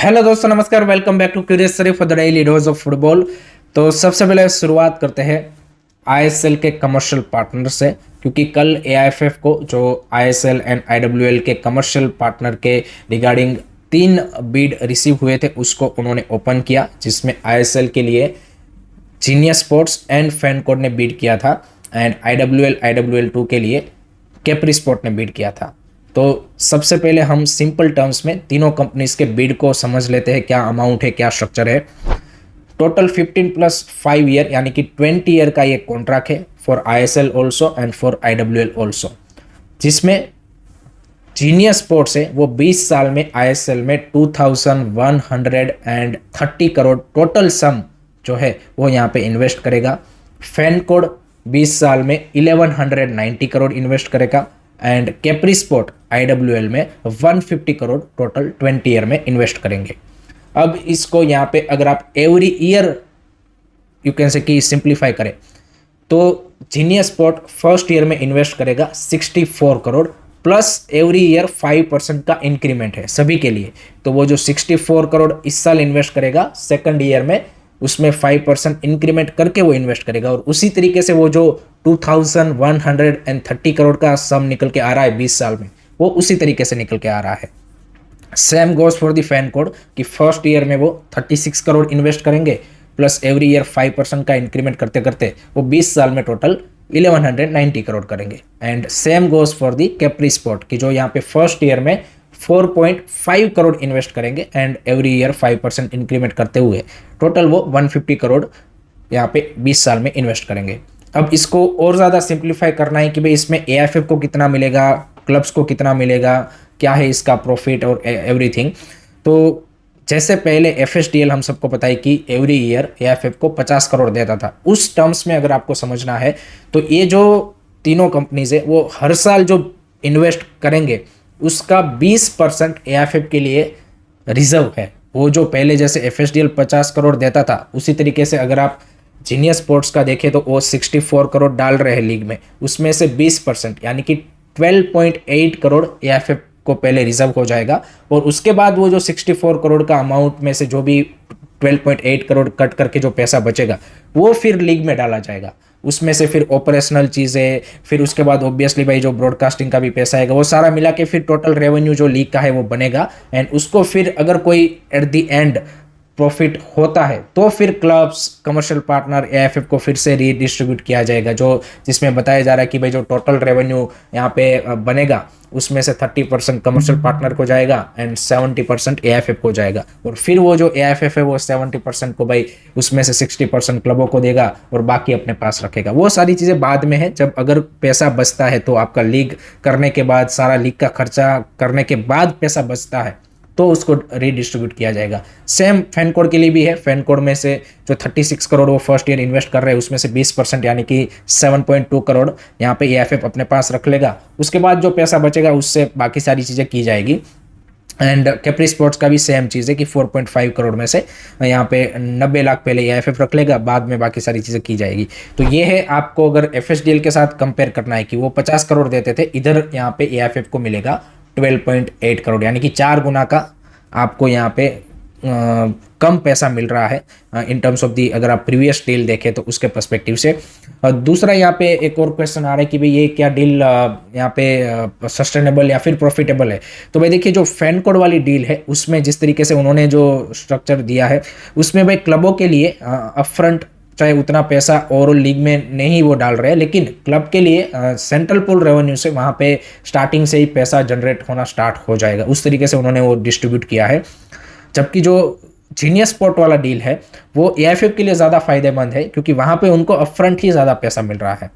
Hello दोस्तों, नमस्कार। Welcome back to curious Sharif for the daily dose of football. तो सबसे पहले शुरुआत करते हैं आईएसएल के कमर्शियल पार्टनर से, क्योंकि कल एआईएफएफ को जो आईएसएल एंड आईडब्ल्यूएल के कमर्शियल पार्टनर के रिगार्डिंग 3 बीड रिसीव हुए थे, उसको उन्होंने ओपन किया, जिसमें आईएसएल के लिए जीनियस स्पोर्ट्स एंड फैनकोड ने बीड किया था एंड आईडब्ल्यूएल 2 के लिए कैप्री स्पोर्ट ने बीड किया था। तो सबसे पहले हम सिंपल टर्म्स में तीनों कंपनीज के बीड को समझ लेते हैं, क्या अमाउंट है, क्या स्ट्रक्चर है। टोटल 15+5 ईयर यानी कि 20 ईयर का ये कॉन्ट्रैक्ट है for ISL also and for IWL also, जिसमें जीनियस स्पोर्ट्स है वो 20 साल में आईएसएल में 2130 करोड़ टोटल सम जो है वो यहाँ पे इन्वेस्ट करेगा। फैन कोड 20 साल में 1190 करोड़ इन्वेस्ट करेगा एंड कैप्री स्पोर्ट आईडब्ल्यूएल में 150 करोड़ टोटल 20 ईयर में इन्वेस्ट करेंगे। अब इसको यहाँ पे अगर आप every year you can say कि सिंप्लीफाई करें तो जीनियस स्पोर्ट फर्स्ट ईयर में इन्वेस्ट करेगा 64 करोड़ प्लस एवरी ईयर 5% का इंक्रीमेंट है सभी के लिए। तो वो जो 64 करोड़ इस साल इन्वेस्ट करेगा सेकंड ईयर में, उसमें 5% इंक्रीमेंट करके वो इन्वेस्ट करेगा और उसी तरीके से वो जो 2130 करोड़ का सम निकल के आ रहा है 20 साल में, वो उसी तरीके से निकल के आ रहा है। Same goes for the fan code कि फर्स्ट ईयर में वो 36 करोड़ इन्वेस्ट करेंगे प्लस एवरी ईयर 5% का इंक्रीमेंट करते करते वो 20 साल में टोटल 1190 करोड़ करेंगे। And same goes for the Capri sport की जो यहाँ पे फर्स्ट ईयर में 4.5 करोड़ इन्वेस्ट करेंगे एंड एवरी ईयर 5% इंक्रीमेंट करते हुए टोटल वो 150 करोड़ यहाँ पे 20 साल में इन्वेस्ट करेंगे। अब इसको और ज़्यादा सिंप्लीफाई करना है कि भाई इसमें एआईएफएफ को कितना मिलेगा, क्लब्स को कितना मिलेगा, क्या है इसका प्रॉफिट और एवरीथिंग। तो जैसे पहले एफएसडीएल हम सबको पता है कि एवरी ईयर एआईएफएफ को 50 करोड़ देता था, उस टर्म्स में अगर आपको समझना है तो ये जो तीनों कंपनीज है वो हर साल जो इन्वेस्ट करेंगे उसका 20% एआईएफएफ के लिए रिजर्व है। वो जो पहले जैसे एफएसडीएल 50 करोड़ देता था उसी तरीके से अगर आप जीनियस स्पोर्ट्स का देखें तो वो 64 करोड़ डाल रहे हैं लीग में, उसमें से 20% यानी कि 12.8 करोड़ एआईएफएफ को पहले रिजर्व हो जाएगा और उसके बाद वो जो 64 करोड़ का अमाउंट में से जो भी 12.8 करोड़ कट करके जो पैसा बचेगा वो फिर लीग में डाला जाएगा। उसमें से फिर ऑपरेशनल चीज़ें, फिर उसके बाद ऑब्वियसली भाई जो ब्रॉडकास्टिंग का भी पैसा आएगा, वो सारा मिला के फिर टोटल रेवेन्यू जो लीग का है वो बनेगा एंड उसको फिर अगर कोई एट द एंड प्रॉफिट होता है तो फिर क्लब्स, कमर्शियल पार्टनर, एआईएफएफ को फिर से रीडिस्ट्रीब्यूट किया जाएगा, जो जिसमें बताया जा रहा है कि भाई जो टोटल रेवेन्यू यहाँ पे बनेगा उसमें से 30% कमर्शियल पार्टनर को जाएगा एंड 70% एआईएफएफ को जाएगा और फिर वो जो एआईएफएफ है वो 70% को भाई उसमें से 60% क्लबों को देगा और बाकी अपने पास रखेगा। वो सारी चीज़ें बाद में है, जब अगर पैसा बचता है तो आपका लीग करने के बाद, सारा लीग का खर्चा करने के बाद पैसा बचता है तो उसको रीडिस्ट्रीब्यूट किया जाएगा। सेम फैन कोड के लिए भी है। फैन कोड में से जो 36 करोड़ वो फर्स्ट ईयर इन्वेस्ट कर रहे हैं उसमें से 20% यानी कि 7.2 करोड़ यहाँ पे एआईएफएफ अपने पास रख लेगा। उसके बाद जो पैसा बचेगा उससे बाकी सारी चीज़ें की जाएगी। एंड कैप्री स्पोर्ट्स का भी सेम चीज़ है कि 4.5 करोड़ में से यहाँ पे 90 लाख पहले एआईएफएफ रख लेगा, बाद में बाकी सारी चीज़ें की जाएगी। तो ये है, आपको अगर एफएसडीएल के साथ कंपेयर करना है कि वो 50 करोड़ देते थे, इधर यहाँ पे एआईएफएफ को मिलेगा 12.8 करोड़ यानी कि 4 गुना का आपको यहाँ पे कम पैसा मिल रहा है इन टर्म्स ऑफ दी, अगर आप प्रीवियस डील देखें तो उसके पर्सपेक्टिव से। दूसरा यहाँ पे एक और क्वेश्चन आ रहा है कि भाई ये क्या डील यहाँ पे सस्टेनेबल या फिर प्रॉफिटेबल है। तो भाई देखिए, जो फैन कोड वाली डील है उसमें जिस तरीके से उन्होंने जो स्ट्रक्चर दिया है उसमें भाई क्लबों के लिए अपफ्रंट चाहे उतना पैसा ओवरऑल लीग में नहीं वो डाल रहे हैं, लेकिन क्लब के लिए सेंट्रल पूल रेवेन्यू से वहाँ पे स्टार्टिंग से ही पैसा जनरेट होना स्टार्ट हो जाएगा। उस तरीके से उन्होंने वो डिस्ट्रीब्यूट किया है। जबकि जो जीनियस स्पोर्ट वाला डील है वो एआईएफएफ के लिए ज़्यादा फायदेमंद है, क्योंकि वहाँ पे उनको अपफ्रंट ही ज़्यादा पैसा मिल रहा है।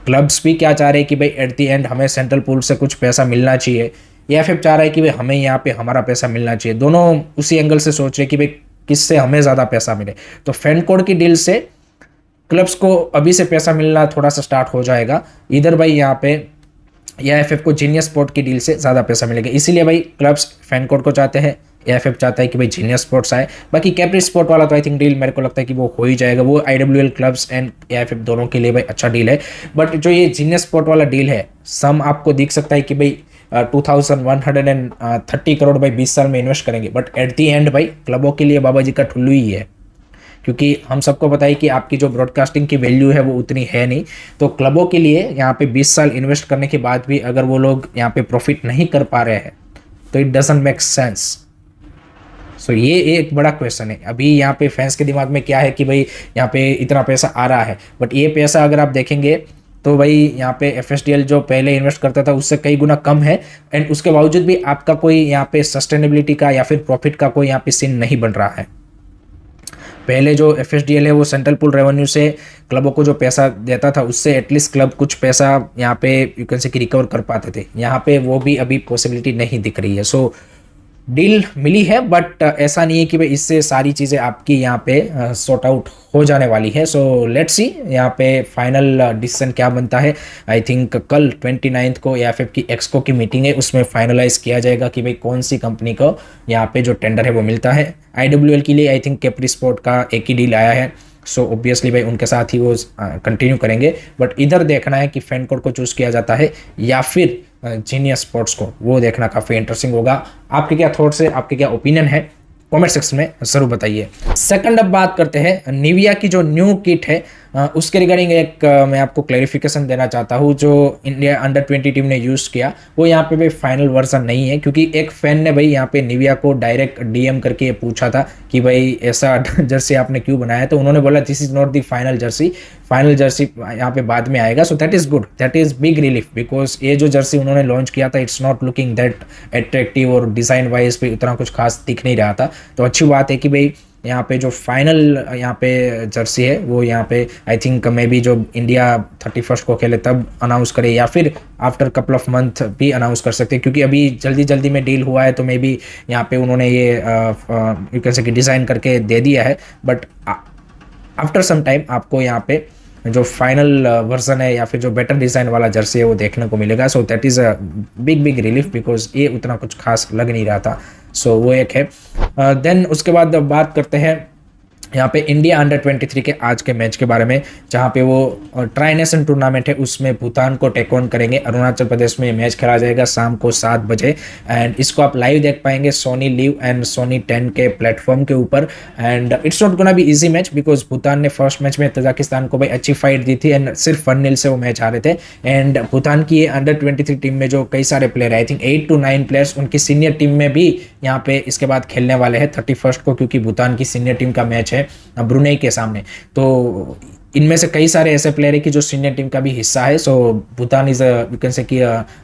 क्लब्स भी क्या चाह रहे हैं कि भाई एट दी एंड हमें सेंट्रल पूल से कुछ पैसा मिलना चाहिए, एआईएफएफ चाह रहा है कि भाई हमें यहाँ पे हमारा पैसा मिलना चाहिए। दोनों उसी एंगल से सोच रहे कि भाई किससे हमें ज़्यादा पैसा मिले। तो फैन कोड की डील से क्लब्स को अभी से पैसा मिलना थोड़ा सा स्टार्ट हो जाएगा, इधर भाई यहाँ पे एआईएफएफ को जीनियस स्पोर्ट की डील से ज़्यादा पैसा मिलेगा। इसीलिए भाई क्लब्स फैन कोड को चाहते हैं, एआईएफएफ चाहता है कि भाई जीनियस स्पोर्ट्स आए। बाकी कैप्री स्पोर्ट वाला तो आई थिंक डील मेरे को लगता है कि वो हो ही जाएगा, वो आईडब्ल्यूएल क्लब्स एंड एआईएफएफ दोनों के लिए भाई अच्छा डील है। बट जो ये जीनियस स्पोर्ट वाला डील है, सम आपको दिख सकता है कि भाई 2130 करोड़ भाई 20 साल में इन्वेस्ट करेंगे, बट एट दी एंड भाई क्लबों के लिए बाबा जी का ठुल्लू ही है, क्योंकि हम सबको पता है कि आपकी जो ब्रॉडकास्टिंग की वैल्यू है वो उतनी है नहीं। तो क्लबों के लिए यहाँ पे 20 साल इन्वेस्ट करने के बाद भी अगर वो लोग यहाँ पे प्रॉफिट नहीं कर पा रहे हैं तो इट डजंट मेक सेंस। सो ये एक बड़ा क्वेश्चन है। अभी यहाँ पे फैंस के दिमाग में क्या है कि भाई यहाँ पे इतना पैसा आ रहा है, बट ये पैसा अगर आप देखेंगे तो भाई यहाँ पे एफएसडीएल जो पहले इन्वेस्ट करता था उससे कई गुना कम है, एंड उसके बावजूद भी आपका कोई यहाँ पे सस्टेनेबिलिटी का या फिर प्रॉफिट का कोई यहाँ पे सीन नहीं बन रहा है। पहले जो एफएसडीएल है वो सेंट्रल पूल रेवेन्यू से क्लबों को जो पैसा देता था उससे एटलीस्ट क्लब कुछ पैसा यहाँ पे यू कैन से कि रिकवर कर पाते थे, यहाँ पे वो भी अभी पॉसिबिलिटी नहीं दिख रही है। सो डील मिली है, बट ऐसा नहीं है कि भाई इससे सारी चीज़ें आपकी यहाँ पे सॉर्ट आउट हो जाने वाली है। सो लेट्स सी यहाँ पे फाइनल डिसीजन क्या बनता है। आई थिंक कल 29 को एएफएफ की एक्सको की मीटिंग है, उसमें फाइनलाइज किया जाएगा कि भाई कौन सी कंपनी को यहाँ पे जो टेंडर है वो मिलता है। आईडब्ल्यूएल के लिए आई थिंक कैप्री स्पोर्ट का एक ही डील आया है, सो ऑब्वियसली भाई उनके साथ ही वो कंटिन्यू करेंगे। बट इधर देखना है कि फैनकोड को चूज़ किया जाता है या फिर जीनियस स्पोर्ट्स को, वो देखना काफ़ी इंटरेस्टिंग होगा। आपके क्या थॉट्स है, आपके क्या ओपिनियन है, कमेंट सेक्शन में ज़रूर बताइए। सेकंड अब बात करते हैं निविया की जो न्यू किट है उसके रिगार्डिंग एक मैं आपको क्लैरिफिकेशन देना चाहता हूँ। जो इंडिया अंडर 20 टीम ने यूज़ किया वो यहाँ पे भाई फाइनल वर्जन नहीं है, क्योंकि एक फैन ने भाई यहाँ पे निविया को डायरेक्ट डीएम करके पूछा था कि भाई ऐसा जर्सी आपने क्यों बनाया, तो उन्होंने बोला this is not the final Jersey, final Jersey यहाँ पे बाद में आएगा। So that is good, that is big relief, because ये जो जर्सी उन्होंने लॉन्च किया था it's not looking that attractive और डिज़ाइन वाइज भी उतना कुछ खास दिख नहीं रहा था। तो अच्छी बात है कि भाई यहाँ पे जो फाइनल यहाँ पे जर्सी है वो यहाँ पे आई थिंक मे बी जो इंडिया 31 को खेले तब अनाउंस करे या फिर आफ्टर कपल ऑफ मंथ भी अनाउंस कर सकते हैं, क्योंकि अभी जल्दी जल्दी में डील हुआ है तो मे बी यहाँ पे उन्होंने ये यू कैन से कि डिज़ाइन करके दे दिया है। बट आफ्टर सम टाइम आपको यहाँ पे जो फाइनल वर्जन है या फिर जो बेटर डिज़ाइन वाला जर्सी है वो देखने को मिलेगा। So that is a big big relief, because ये उतना कुछ खास लग नहीं रहा था। सो वो एक है। देन उसके बाद बात करते हैं यहाँ पे इंडिया अंडर 23 के आज के मैच के बारे में, जहाँ पे वो ट्राई नेशन टूर्नामेंट है उसमें भूटान को टेक ऑन करेंगे। अरुणाचल प्रदेश में मैच खेला जाएगा शाम को 7 बजे, एंड इसको आप लाइव देख पाएंगे सोनी लिव एंड सोनी 10 के प्लेटफॉर्म के ऊपर। And it's not gonna be easy match, because Bhutan ने फर्स्ट मैच में तजाकिस्तान को भाई अच्छी फाइट दी थी एंड सिर्फ 1-0 से वो मैच हारे थे। एंड भूटान की अंडर 23 टीम में जो कई सारे प्लेयर है, आई थिंक 8 to 9 प्लेयर्स उनकी सीनियर टीम में भी यहाँ पे इसके बाद खेलने वाले हैं 31 को, क्योंकि भूटान की सीनियर टीम का मैच है ब्रुनेई के सामने। तो इनमें से कई सारे ऐसे प्लेयर है कि जो सीनियर टीम का भी हिस्सा है। So Bhutan is you can say कि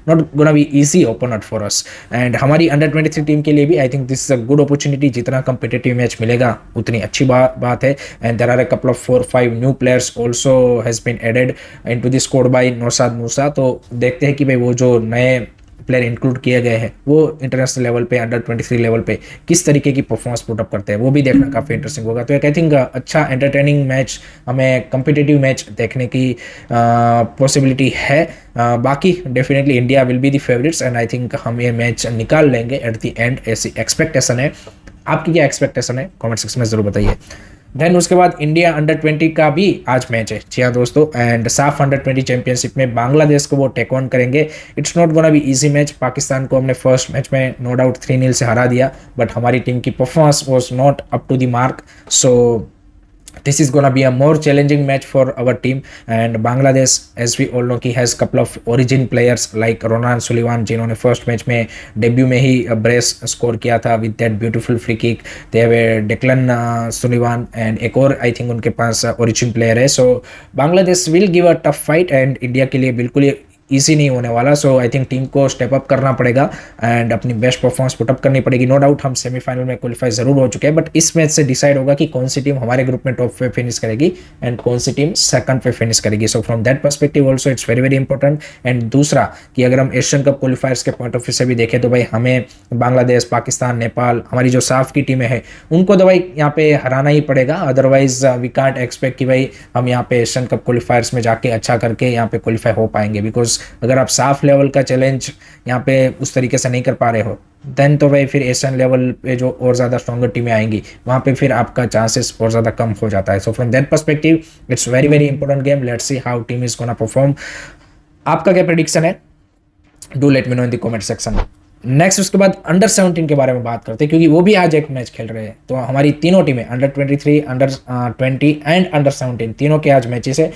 not gonna be easy opponent for us. And हमारी अंडर 23 टीम के लिए भी I think this is a good opportunity, जितना कम्पिटेटिव मैच मिलेगा उतनी अच्छी बात है। And there are a couple of 4-5 new players also has been added into the squad by Naushad Musa. तो देखते हैं कि भाई वो जो नए प्लेयर इंक्लूड किए गए हैं वो इंटरनेशनल लेवल पे अंडर 23 लेवल पे किस तरीके की परफॉर्मेंस पुट अप करते हैं, वो भी देखना काफ़ी इंटरेस्टिंग होगा। तो एक आई थिंक अच्छा एंटरटेनिंग मैच, हमें कम्पिटिटिव मैच देखने की पॉसिबिलिटी है। बाकी definitely India will be the favourites and I think हम ये मैच निकाल लेंगे एट द एंड, ऐसी एक्सपेक्टेशन है। आपकी क्या एक्सपेक्टेशन है कमेंट सेक्शन में ज़रूर बताइए। देन उसके बाद इंडिया अंडर 20 का भी आज मैच है, जी हाँ दोस्तों। एंड साफ अंडर 20 चैंपियनशिप में बांग्लादेश को वो टेक ऑन करेंगे। It's not gonna be easy match. Pakistan को हमने फर्स्ट मैच में नो डाउट 3-0 से हरा दिया, बट हमारी टीम की performance was not up to the mark. So this is gonna be a more challenging match for our team. And Bangladesh, as we all know, has couple of origin players like Ronan Sullivan, जिन्होंने first match में debut में ही brace score किया था with that beautiful free kick. They have Declan Sullivan and एक और I think उनके पास ओरिजिन प्लेयर है। So Bangladesh will give a tough fight and India के लिए बिल्कुल ईजी नहीं होने वाला। सो आई थिंक टीम को स्टेप अप करना पड़ेगा एंड अपनी बेस्ट परफॉर्मेंस पुटअप करनी पड़ेगी। नो डाउट हम सेमीफाइनल में क्वालिफाई जरूर हो चुके हैं, बट इस मैच से डिसाइड होगा कि कौन सी टीम हमारे ग्रुप में टॉप पे फिनिश करेगी एंड कौन सी टीम सेकंड पे फिनिश करेगी। So from that perspective also it's very very important. And दूसरा कि अगर हम एशियन कप क्वालिफायर्स के पॉइंट ऑफ व्यू से भी देखें तो भाई हमें बांग्लादेश, पाकिस्तान, नेपाल, हमारी जो साफ की टीमें हैं उनको तो भाई यहाँ पे हराना ही पड़ेगा। अदरवाइज वी कांट एक्सपेक्ट कि भाई हम यहाँ पे एशियन कप क्वालिफायर्स में जाके अच्छा करके यहाँ पे क्वालिफाई हो पाएंगे, बिकॉज अगर आप साफ लेवल का चैलेंज यहाँ पे उस तरीके से नहीं कर पा रहे हो देन तो भाई फिर एशियन लेवल पे जो और ज़्यादा स्ट्रॉन्गर टीमें आएंगी वहाँ पे फिर आपका चांसेस और ज़्यादा कम हो जाता है। So from that perspective it's very very important game. Let's see how team is gonna perform. आपका क्या प्रेडिक्शन है do let me know in the comment section. Next उसके बाद अंडर 17 के बारे में बात करते हैं, क्योंकि वो भी आज एक मैच खेल रहे हैं। तो हमारी तीनों टीमें अंडर 23, अंडर 20 एंड अंडर 17 तीनों के आज मैचेस है।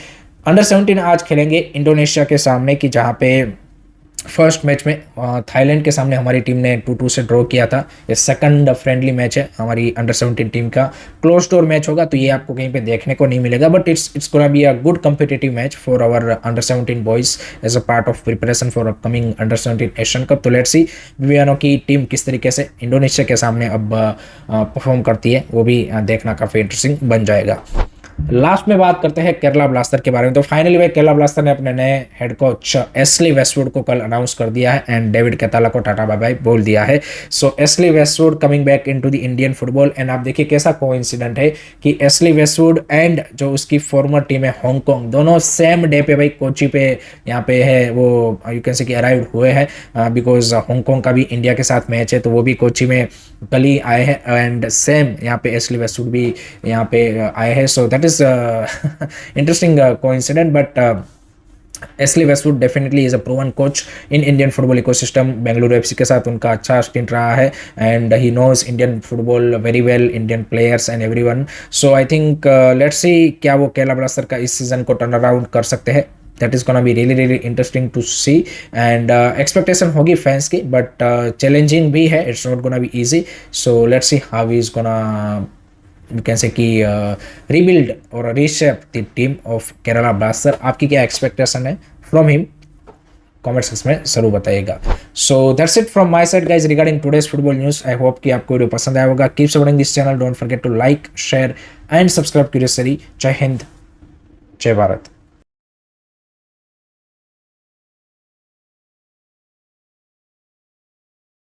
अंडर 17 आज खेलेंगे इंडोनेशिया के सामने, कि जहाँ पे फर्स्ट मैच में थाईलैंड के सामने हमारी टीम ने 2-2 से ड्रॉ किया था। ये सेकंड फ्रेंडली मैच है हमारी अंडर 17 टीम का, क्लोज डोर मैच होगा, तो ये आपको कहीं पे देखने को नहीं मिलेगा, but it's gonna be a good competitive match for our under 17 boys as a part of preparation for upcoming under 17 Asian cup. तो लेट्स सी विवियानो की टीम किस तरीके से इंडोनेशिया के सामने अब परफॉर्म करती है, वो भी देखना काफ़ी इंटरेस्टिंग बन जाएगा। लास्ट में बात करते हैं केरला ब्लास्टर के बारे में। तो फाइनली भाई केरला ब्लास्टर ने अपने नए हेड कोच एस्ली वेस्टवुड को कल अनाउंस कर दिया है एंड डेविड कैताला को टाटा बाय बाय बोल दिया है। सो एस्ली Westwood coming back into the Indian football. And आप देखिए कैसा कोइंसिडेंट है कि एस्ली वेस्टवुड एंड जो उसकी फॉर्मर टीम है हांगकांग, दोनों सेम डे पे भाई कोची पे यहाँ पे है, वो यू कैन से कि अराइव हुए हैं, बिकॉज हांगकांग का भी इंडिया के साथ मैच है, तो वो भी कोची में कल ही आए हैं एंड सेम यहाँ पे एस्ली वेस्टवुड भी यहाँ पे आए हैं। So that is interesting coincidence, but Ashley Westwood definitely is a proven coach in Indian football ecosystem. Bengaluru FC के साथ उनका अच्छा स्टिंट रहा है and he knows Indian football very well, Indian players and everyone. So I think let's see क्या वो Kerala blaster का इस सीजन को टर्न अराउंड कर सकते हैं। That is gonna be really interesting to see and expectation होगी फैंस की, बट चैलेंजिंग भी है, it's not gonna be easy. So let's see how is gonna you can say कि रीबिल्ड और reshape the team of Kerala blaster. आपकी क्या expectation है from him, comment section में जरूर बताइएगा। So that's it from my side guys regarding today's football news. I hope कि आपको वीडियो पसंद आया होगा। Keep supporting this channel, don't forget to like, share and subscribe curiously. जय हिंद, जय भारत।